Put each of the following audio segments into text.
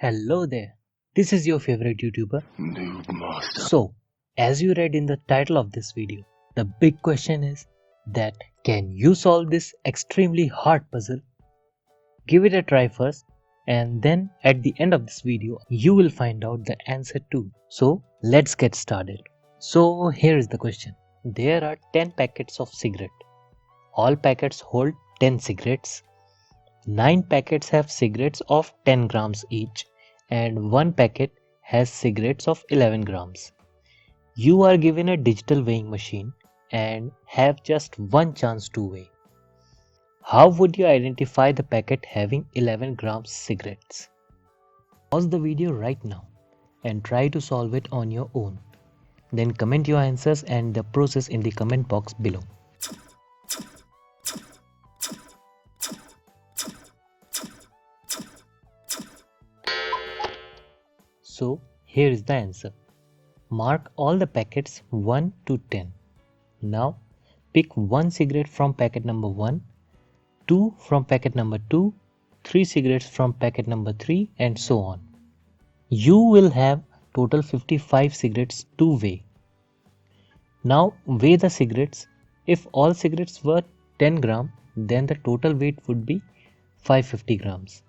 Hello there, this is your favorite YouTuber. Noob Master. So, as you read in the title of this video, the big question is that can you solve this extremely hard puzzle? Give it a try first, and then at the end of this video, you will find out the answer too. So, let's get started. So, here is the question. There are 10 packets of cigarette. All packets hold 10 cigarettes. 9 packets have cigarettes of 10 grams each, and 1 packet has cigarettes of 11 grams. You are given a digital weighing machine and have just one chance to weigh. How would you identify the packet having 11 grams cigarettes? Pause the video right now and try to solve it on your own. Then comment your answers and the process in the comment box below. So here is the answer. Mark all the packets 1 to 10. Now pick one cigarette from packet number 1, 2 from packet number 2, 3 cigarettes from packet number 3 and so on. You will have total 55 cigarettes to weigh. Now weigh the cigarettes. If all cigarettes were 10 gram, then the total weight would be 550 grams.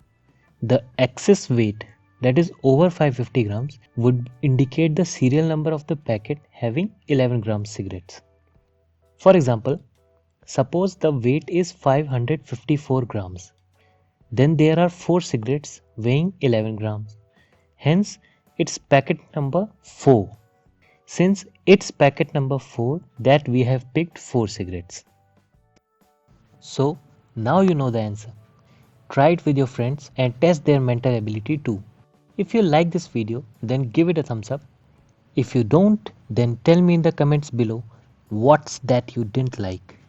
The excess weight, that is over 550 grams, would indicate the serial number of the packet having 11 grams cigarettes. For example, suppose the weight is 554 grams. Then there are 4 cigarettes weighing 11 grams. Hence, it's packet number 4. Since it's packet number 4, that we have picked 4 cigarettes. So, now you know the answer. Try it with your friends and test their mental ability too. If you like this video, then give it a thumbs up. If you don't, then tell me in the comments below what's that you didn't like.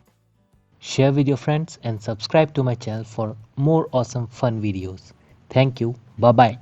Share with your friends and subscribe to my channel for more awesome fun videos. Thank you. Bye bye.